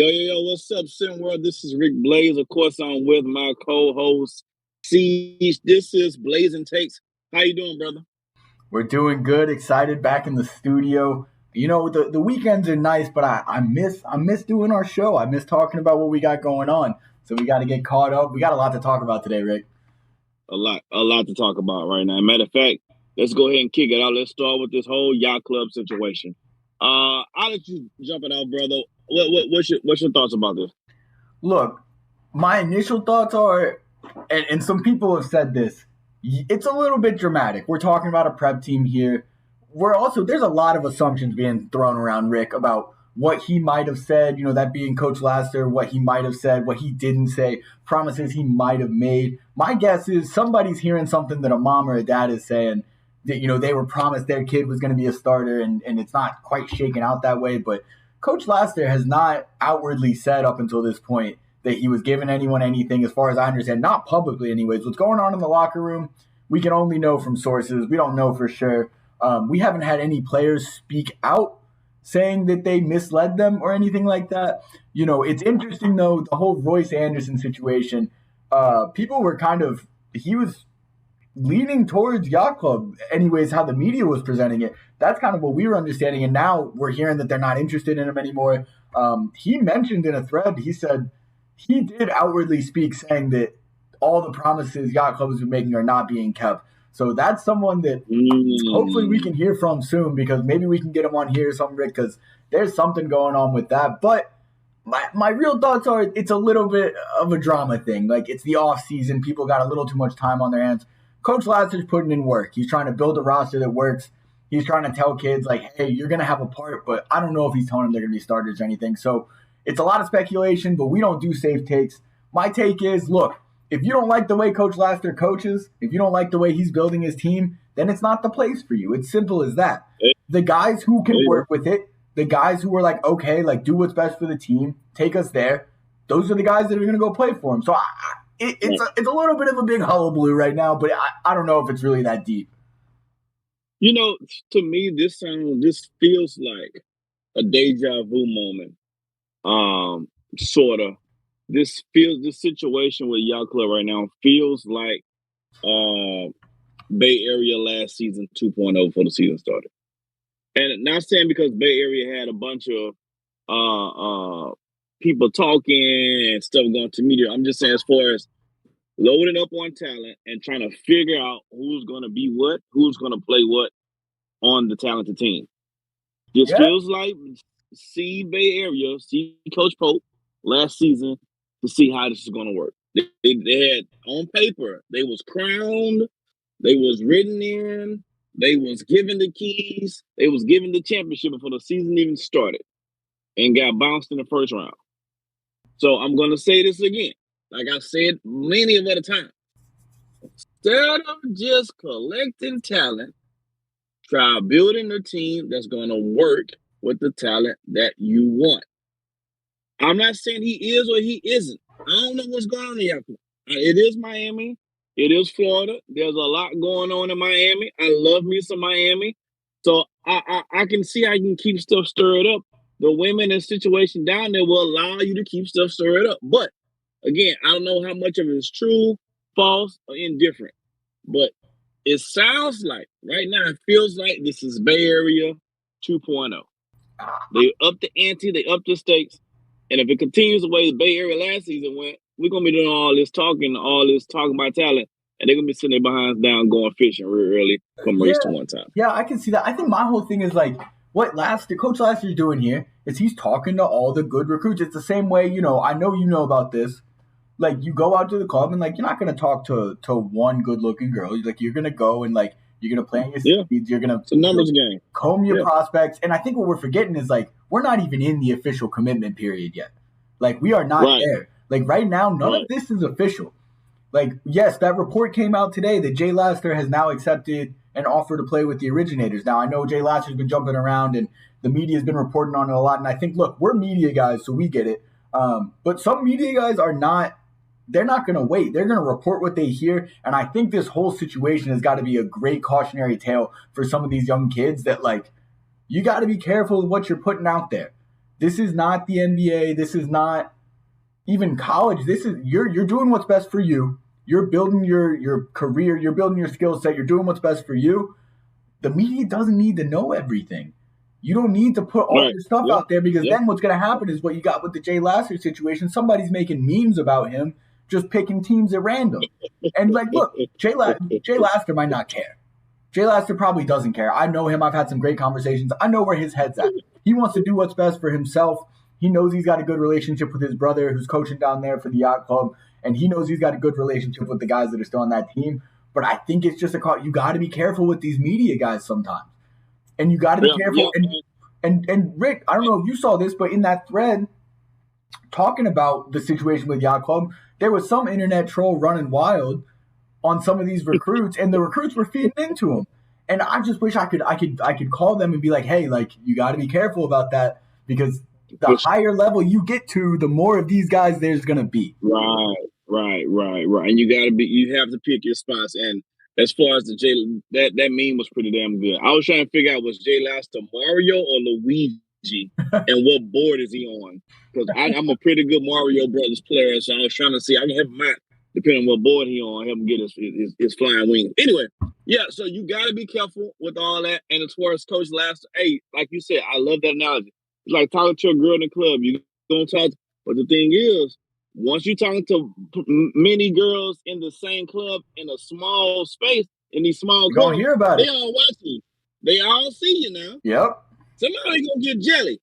Yo, what's up, SimWorld? This is Rick Blaze. Of course, I'm with my co-host, Siege. This is Blazin Takes. How you doing, brother? We're doing good. Excited back in the studio. You know, the weekends are nice, but I miss doing our show. I miss talking about what we got going on. So we got to get caught up. We got a lot to talk about today, Rick. A lot to talk about right now. Matter of fact, let's go ahead and kick it out. Let's start with this whole yacht club situation. I'll let you jump it out, brother. What's your thoughts about this? Look, my initial thoughts are, and some people have said this, it's a little bit dramatic. We're talking about a prep team here. There's a lot of assumptions being thrown around, Rick, about what he might have said, that being Coach Laster, what he might have said, what he didn't say, promises he might have made. My guess is somebody's hearing something that a mom or a dad is saying that, they were promised their kid was going to be a starter, and it's not quite shaken out that way. But Coach Laster has not outwardly said up until this point that he was giving anyone anything, as far as I understand, not publicly anyways. What's going on in the locker room, we can only know from sources. We don't know for sure. We haven't had any players speak out saying that they misled them or anything like that. It's interesting, though, the whole Royce Anderson situation. People were he was leaning towards Yacht Club, anyways, how the media was presenting it. That's kind of what we were understanding, and now we're hearing that they're not interested in him anymore. He mentioned in a thread, he said he did outwardly speak, saying that all the promises Yacht Club has been making are not being kept. So that's someone that hopefully we can hear from soon, because maybe we can get him on here or something, Rick, because there's something going on with that. But my real thoughts are, it's a little bit of a drama thing. Like, it's the off season. People got a little too much time on their hands. Coach Laster's putting in work. He's trying to build a roster that works. He's trying to tell kids, like, hey, you're going to have a part, but I don't know if he's telling them they're going to be starters or anything. So it's a lot of speculation, but we don't do safe takes. My take is, look, if you don't like the way Coach Laster coaches, if you don't like the way he's building his team, then it's not the place for you. It's simple as that. The guys who can work with it, the guys who are like, okay, like, do what's best for the team, take us there, those are the guys that are going to go play for him. So it's a little bit of a big hullabaloo right now, but I don't know if it's really that deep. To me, this feels like a deja vu moment. Sort of. This situation with Yacht Club right now feels like Bay Area last season 2.0 before the season started. And not saying because Bay Area had a bunch of people talking and stuff going to media. I'm just saying, as far as loading up on talent and trying to figure out who's going to be what, who's going to play what on the talented team. This feels like see Bay Area, see Coach Pope last season to see how this is going to work. They had on paper, they was crowned, they was written in, they was given the keys, they was given the championship before the season even started, and got bounced in the first round. So I'm going to say this again, like I said many of other times. Instead of just collecting talent, try building a team that's going to work with the talent that you want. I'm not saying he is or he isn't. I don't know what's going on in Yacht Club. It is Miami. It is Florida. There's a lot going on in Miami. I love me some Miami. So I can see I can keep stuff stirred up. The women and situation down there will allow you to keep stuff stirred up. But again, I don't know how much of it is true, false, or indifferent. But it sounds like right now, it feels like this is Bay Area 2.0. They upped the ante, they upped the stakes. And if it continues the way the Bay Area last season went, we're going to be doing all this talking about talent, and they're going to be sitting their behinds down going fishing real early come race to one time. Yeah, I can see that. I think my whole thing is like, what Coach Laster's doing here is he's talking to all the good recruits. It's the same way, I know you know about this. Like, you go out to the club and, like, you're not going to talk to one good-looking girl. Like, you're going to go and, like, you're going to play on your seeds. You're going to it's a numbers game. Comb your prospects. And I think what we're forgetting is, like, we're not even in the official commitment period yet. Like, we are not there. Like, right now, none of this is official. Like, yes, that report came out today that Jay Laster has now accepted an offer to play with the Originators. Now, I know Jay Laster's been jumping around and the media has been reporting on it a lot. And I think, look, we're media guys, so we get it. But some media guys are not. They're not going to wait. They're going to report what they hear. And I think this whole situation has got to be a great cautionary tale for some of these young kids that, like, you got to be careful with what you're putting out there. This is not the NBA. This is not even college. This is you're doing what's best for you. You're building your career. You're building your skill set. You're doing what's best for you. The media doesn't need to know everything. You don't need to put all your stuff out there because then what's going to happen is what you got with the Jay Laster situation. Somebody's making memes about him, just picking teams at random. And like, look, Jay Laster might not care. Jay Laster probably doesn't care. I know him. I've had some great conversations. I know where his head's at. He wants to do what's best for himself. He knows he's got a good relationship with his brother who's coaching down there for the yacht club. And he knows he's got a good relationship with the guys that are still on that team. But I think it's just you got to be careful with these media guys sometimes. And you got to be careful. And Rick, I don't know if you saw this, but in that thread talking about the situation with Yacht Club, there was some internet troll running wild on some of these recruits, and the recruits were feeding into them. And I just wish I could call them and be like, hey, like, you got to be careful about that because the higher level you get to, the more of these guys there's going to be. Right. And you have to pick your spots. And as far as that meme was pretty damn good. I was trying to figure out, was Jay Laster Mario or Luigi, and what board is he on? Because I'm a pretty good Mario Brothers player, so I was trying to see I can help him out depending on what board he on, help him get his flying wings. Anyway, yeah. So you got to be careful with all that. And as far as Coach Laster, hey, like you said, I love that analogy. It's like talking to a girl in the club. You don't talk, but the thing is, once you're talking to many girls in the same club in a small space, in these small clubs, don't hear about they all watch you. They all see you now. Yep. Somebody gonna get jelly.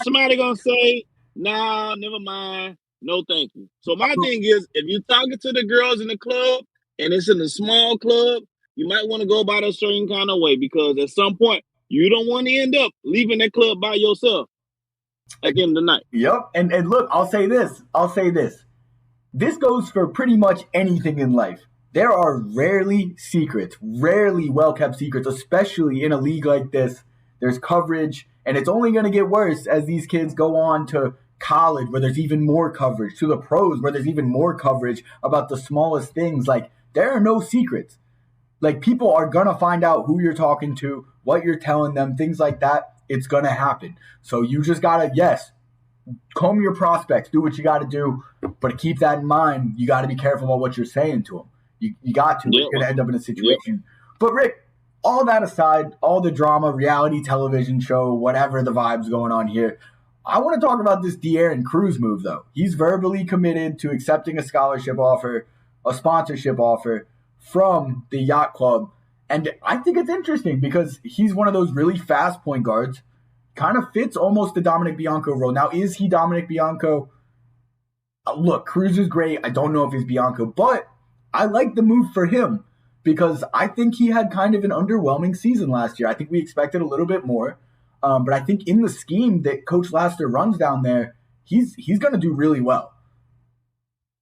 Somebody gonna say, nah, never mind. No, thank you. So my thing is, if you're talking to the girls in the club and it's in a small club, you might want to go about a certain kind of way because at some point you don't want to end up leaving that club by yourself at the end of the night. Yep. And look, I'll say this. This goes for pretty much anything in life. There are rarely well-kept secrets, especially in a league like this. There's coverage, and it's only going to get worse as these kids go on to college where there's even more coverage, to the pros where there's even more coverage about the smallest things. Like, there are no secrets. Like, people are going to find out who you're talking to, what you're telling them, things like that. It's going to happen. So you just got to, comb your prospects, do what you got to do, but keep that in mind. You got to be careful about what you're saying to them. You got to. You're going to end up in a situation. But Rick, all that aside, all the drama, reality television show, whatever the vibe's going on here, I want to talk about this De'Aaron Cruz move, though. He's verbally committed to accepting a scholarship offer, a sponsorship offer from the Yacht Club. And I think it's interesting because he's one of those really fast point guards. Kind of fits almost the Dominic Bianco role. Now, is he Dominic Bianco? Look, Cruz is great. I don't know if he's Bianco, but I like the move for him because I think he had kind of an underwhelming season last year. I think we expected a little bit more. But I think in the scheme that Coach Laster runs down there, he's going to do really well.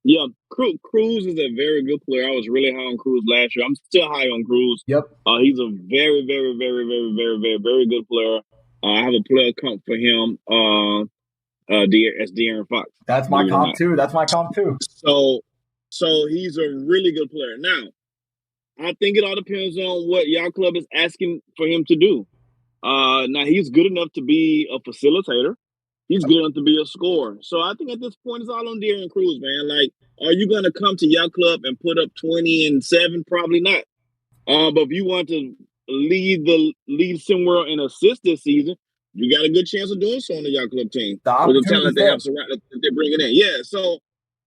Yeah, Cruz is a very good player. I was really high on Cruz last year. I'm still high on Cruz. Yep. He's a very, very, very, very, very, very, very good player. I have a player comp for him. As De'Aaron Fox. That's my comp too. So he's a really good player. Now, I think it all depends on what Yacht Club is asking for him to do. Now he's good enough to be a facilitator. He's good enough to be a scorer. So I think at this point it's all on De'Aaron Cruz, man. Like, are you going to come to Yacht Club and put up 20 and 7? Probably not. But if you want to lead SimWorld in assists this season, you got a good chance of doing so on the Yacht Club team with the talent they have that they're bringing in. Yeah, so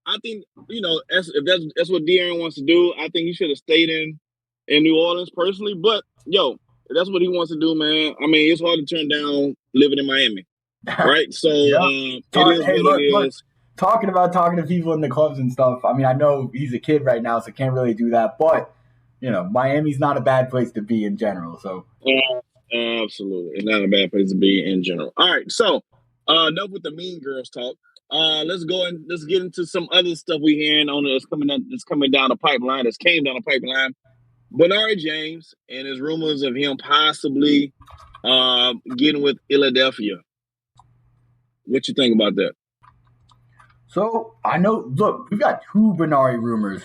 I think if that's what De'Aaron wants to do, I think he should have stayed in New Orleans personally. But if that's what he wants to do, man. I mean, it's hard to turn down living in Miami, right? So talking to people in the clubs and stuff. I mean, I know he's a kid right now, so can't really do that. But Miami's not a bad place to be in general. So. Absolutely. It's not a bad place to be in general. All right. So enough with the mean girls talk. Let's get into some other stuff we hearing on that's coming down the pipeline, that's came down the pipeline. Bernard James and his rumors of him possibly getting with Philadelphia. What you think about that? So I know, look, we've got 2 Bernard rumors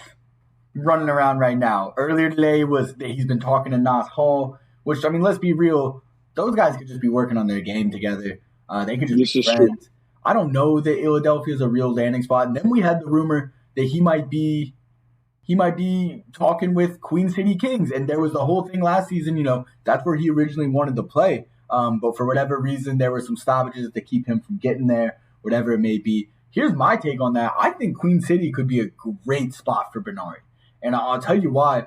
running around right now. Earlier today was that he's been talking to Nas Hall. Which, I mean, let's be real, those guys could just be working on their game together. They could just This be is true. friends. I don't know that Philadelphia is a real landing spot. And then we had the rumor that he might be talking with Queen City Kings, and there was the whole thing last season. That's where he originally wanted to play, but for whatever reason, there were some stoppages to keep him from getting there, whatever it may be. Here's my take on that. I think Queen City could be a great spot for Bernari, and I'll tell you why.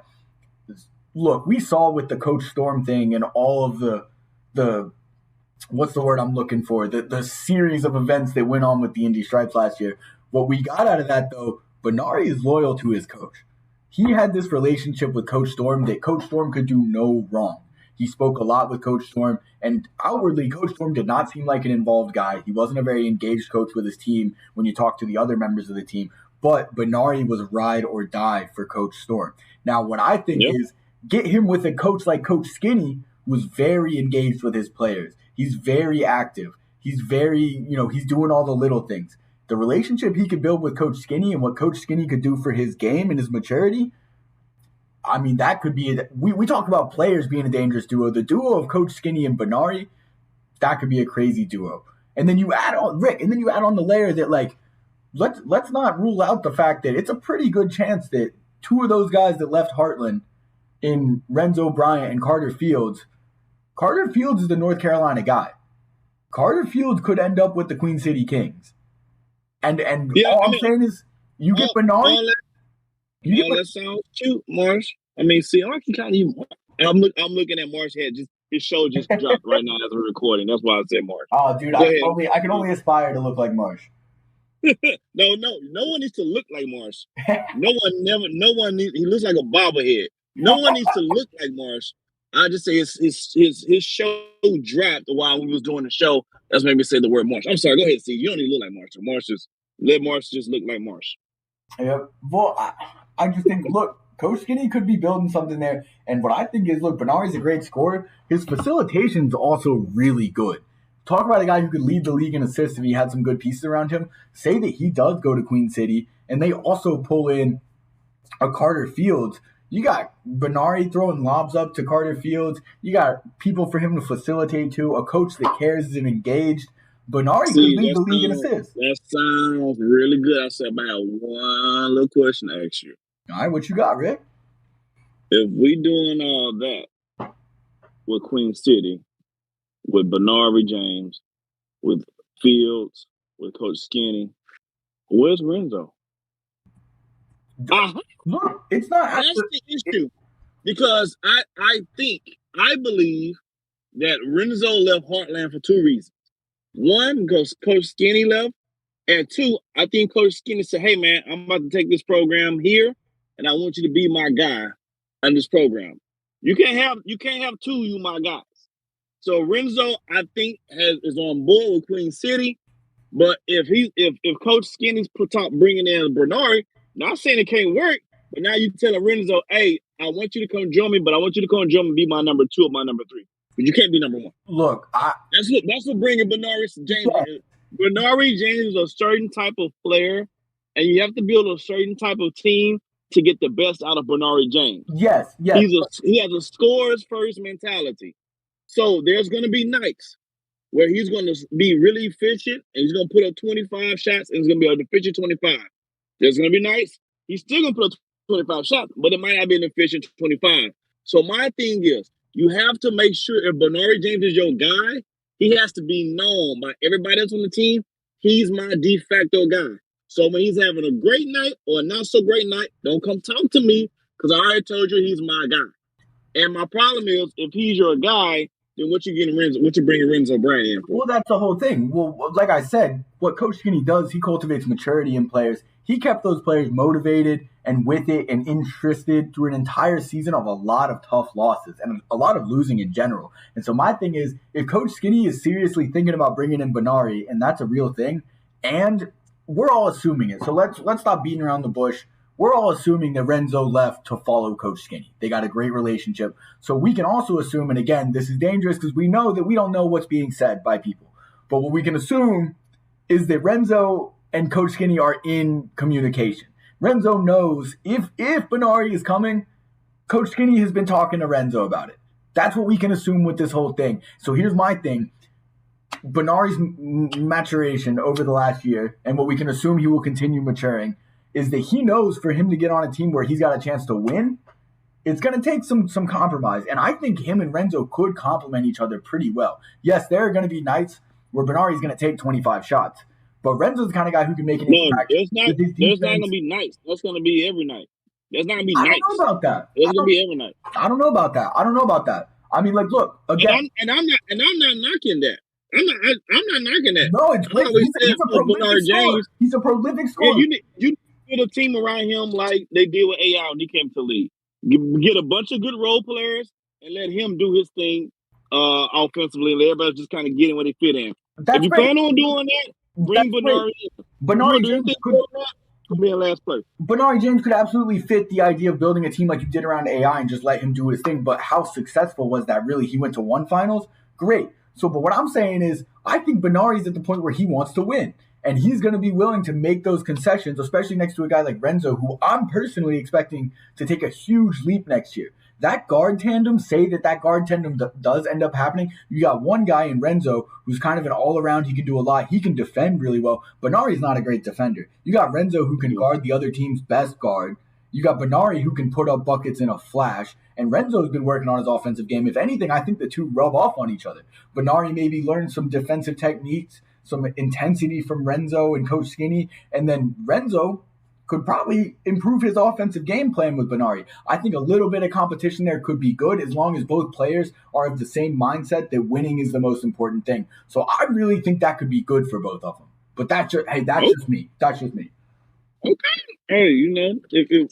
Look, we saw with the Coach Storm thing and all of the what's the word I'm looking for? The series of events that went on with the Indy Stripes last year. What we got out of that, though, Bernari is loyal to his coach. He had this relationship with Coach Storm that Coach Storm could do no wrong. He spoke a lot with Coach Storm, and outwardly, Coach Storm did not seem like an involved guy. He wasn't a very engaged coach with his team when you talk to the other members of the team. But Bernari was ride or die for Coach Storm. Now, what I think is get him with a coach like Coach Skinny, who's very engaged with his players. He's very active. He's very, he's doing all the little things. The relationship he could build with Coach Skinny and what Coach Skinny could do for his game and his maturity, I mean, that could be we talk about players being a dangerous duo. The duo of Coach Skinny and Bernari, that could be a crazy duo. And then you add on the layer that, like, let's not rule out the fact that it's a pretty good chance that two of those guys that left Heartland in Renzo Bryant and Carter Fields is the North Carolina guy. Carter Fields could end up with the Queen City Kings. And all I'm saying is you get Bernari. That sounds cute, Marsh. I mean, see, I can kind of. I'm looking at Marsh's head. Just his show just dropped right now as we're recording. That's why I said Marsh. Oh, dude, I can only aspire to look like Marsh. No one needs to look like Marsh. No one needs. He looks like a bobblehead. No one needs to look like Marsh. I just say his show dropped while we was doing the show. That's made me say the word Marsh. I'm sorry. Go ahead, Steve. You don't even look like Marsh. Let Marsh just look like Marsh. Yeah. Well, I just think, look, Coach Skinny could be building something there. And what I think is, look, Bernari's a great scorer. His facilitation's also really good. Talk about a guy who could lead the league in assists if he had some good pieces around him. Say that he does go to Queen City, and they also pull in a Carter Fields. You got Bernari throwing lobs up to Carter Fields. You got people for him to facilitate to, a coach that cares and engaged. Bernari could lead the league in assists. That sounds really good. I said, I have one little question to ask you. All right, what you got, Rick? If we doing all that with Queen City, with Bernari James, with Fields, with Coach Skinny, where's Renzo? Look, it's not. That's the issue. Because I believe that Renzo left Heartland for two reasons. One, because Coach Skinny left. And two, I think Coach Skinny said, hey, man, I'm about to take this program here, and I want you to be my guy on this program. You can't have two you my guys. So Renzo, I think, is on board with Queen City. But if Coach Skinny's bringing in Bernari, not saying it can't work, but now you telling Renzo, hey, I want you to come join me, but I want you to come join me and be my number 2 or my number 3. But you can't be number 1. Look, that's what bringing Bernari James. Bernari James is a certain type of player, and you have to build a certain type of team to get the best out of Bernari James. Yes. He has a scores first mentality. So there's going to be nights where he's going to be really efficient, and he's going to put up 25 shots, and he's going to be an efficient 25. There's going to be nights he's still going to put up 25 shots, but it might not be an efficient 25. So my thing is, you have to make sure if Bernari James is your guy, he has to be known by everybody else on the team. He's my de facto guy. So when he's having a great night or a not so great night, don't come talk to me because I already told you he's my guy. And my problem is, if he's your guy, then what you bringing Renzo Bryant in for? Well, that's the whole thing. Well, like I said, what Coach Skinny does, he cultivates maturity in players. He kept those players motivated and with it and interested through an entire season of a lot of tough losses and a lot of losing in general. And so my thing is, if Coach Skinny is seriously thinking about bringing in Bernari, and that's a real thing, and we're all assuming it. So let's stop beating around the bush. We're all assuming that Renzo left to follow Coach Skinny. They got a great relationship. So we can also assume, and again, this is dangerous because we know that we don't know what's being said by people. But what we can assume is that Renzo and Coach Skinny are in communication. Renzo knows if Bernari is coming, Coach Skinny has been talking to Renzo about it. That's what we can assume with this whole thing. So here's my thing. Benari's maturation over the last year, and what we can assume he will continue maturing, is that he knows for him to get on a team where he's got a chance to win, it's going to take some compromise. And I think him and Renzo could complement each other pretty well. Yes, there are going to be nights where Benari's going to take 25 shots, but Renzo's the kind of guy who can make an impact. There's not going to be nights. That's going to be every night. There's not going to be nights. I don't know about that. There's going to be every night. I don't know about that. I mean, like, look again. And I'm not knocking that. I'm not knocking that. No, it's great. He's a prolific scorer. Yeah, you get a team around him like they did with AI when he came to the league. Get a bunch of good role players and let him do his thing offensively, and everybody just kind of get in where they fit in. If you plan on doing that, bring Benari in. Benari James could be in last place. Benari James could absolutely fit the idea of building a team like you did around AI and just let him do his thing. But how successful was that really? He went to one finals? Great. So, but what I'm saying is, I think Benari's at the point where he wants to win. And he's going to be willing to make those concessions, especially next to a guy like Renzo, who I'm personally expecting to take a huge leap next year. That guard tandem, say that guard tandem does end up happening. You got one guy in Renzo who's kind of an all-around. He can do a lot. He can defend really well. Benari's not a great defender. You got Renzo who can guard the other team's best guard. You got Benari who can put up buckets in a flash. And Renzo's been working on his offensive game. If anything, I think the two rub off on each other. Benari maybe learned some defensive techniques, some intensity from Renzo and Coach Skinny, and then Renzo could probably improve his offensive game plan with Benari. I think a little bit of competition there could be good as long as both players are of the same mindset that winning is the most important thing. So I really think that could be good for both of them. But that's just me. That's just me. Okay. Hey, if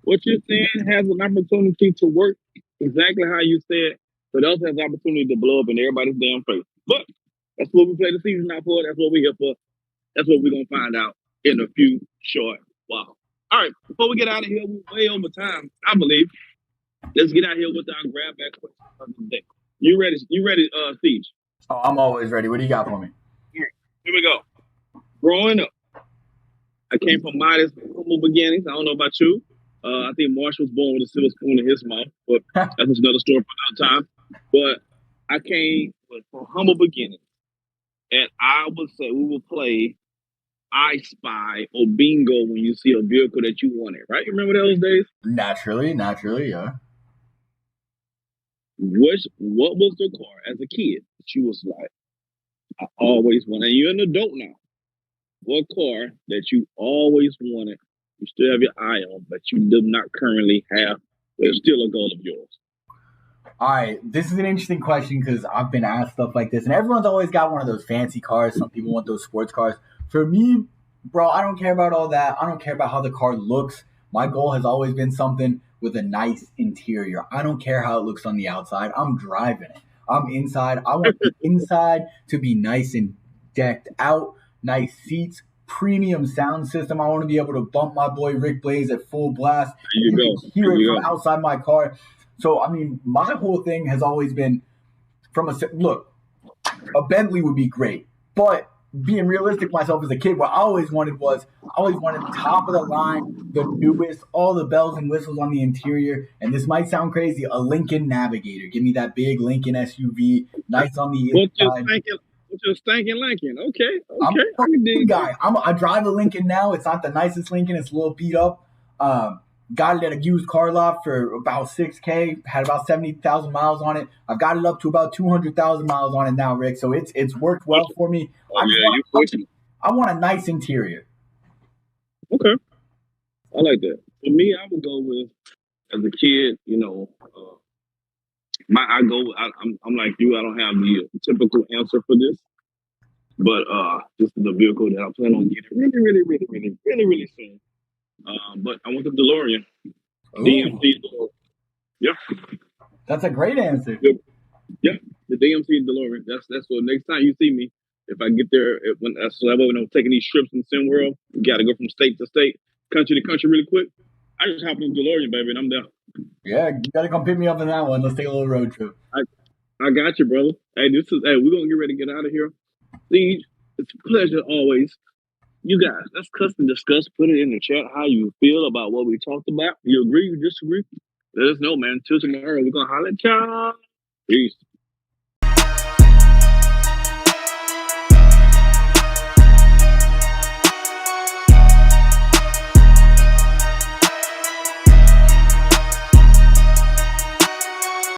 what you're saying has an opportunity to work exactly how you said, but also has an opportunity to blow up in everybody's damn face. But that's what we play the season out for. That's what we're here for. That's what we're going to find out in a few short while. All right, before we get out of here, we're way over time, I believe. Let's get out here with our grab back question of the day. You ready, Siege? Oh, I'm always ready. What do you got for me? Here we go. Growing up, I came from modest, humble beginnings. I don't know about you. I think Marsh was born with a silver spoon in his mouth, but that's another story for another time. But I came from humble beginnings. And I would say we will play I Spy or Bingo when you see a vehicle that you wanted, right? You remember those days? Naturally, yeah. What was the car as a kid that you was like, I always wanted? And you're an adult now. What car that you always wanted, you still have your eye on, but you do not currently have, but it's still a goal of yours? All right, this is an interesting question because I've been asked stuff like this, and everyone's always got one of those fancy cars. Some people want those sports cars. For me, bro, I don't care about all that. I don't care about how the car looks. My goal has always been something with a nice interior. I don't care how it looks on the outside. I'm driving it. I'm inside. I want the inside to be nice and decked out, nice seats, premium sound system. I want to be able to bump my boy Rick Blaze at full blast. You can hear it from outside my car. So, I mean, my whole thing has always been a Bentley would be great, but being realistic myself as a kid, what I always wanted top of the line, the newest, all the bells and whistles on the interior. And this might sound crazy, a Lincoln Navigator. Give me that big Lincoln SUV, nice on the inside. What's your stinking Lincoln? Okay. I'm a fucking guy. I drive a Lincoln now. It's not the nicest Lincoln. It's a little beat up. Got it at a used car lot for about $6,000. Had about 70,000 miles on it. I've got it up to about 200,000 miles on it now, Rick. So it's worked well for me. I want a nice interior. Okay, I like that. For me, I would go with, as a kid, I'm like you. I don't have the typical answer for this, but this is a vehicle that I plan on getting really soon. But I want the DeLorean. DMC DeLorean. Yeah. That's a great answer. Yeah, the DMC DeLorean. That's what next time you see me, if I get there, when I'm taking these trips in SimWorld, we got to go from state to state, country to country really quick. I just hop in the DeLorean, baby, and I'm down. Yeah, you got to come pick me up in that one. Let's take a little road trip. I got you, brother. Hey, we're going to get ready to get out of here. Siege, it's a pleasure always. You guys, let's custom discuss. Put it in the chat how you feel about what we talked about. You agree? You disagree? Let us know, man. Till tomorrow, we're going to holler at y'all. Peace.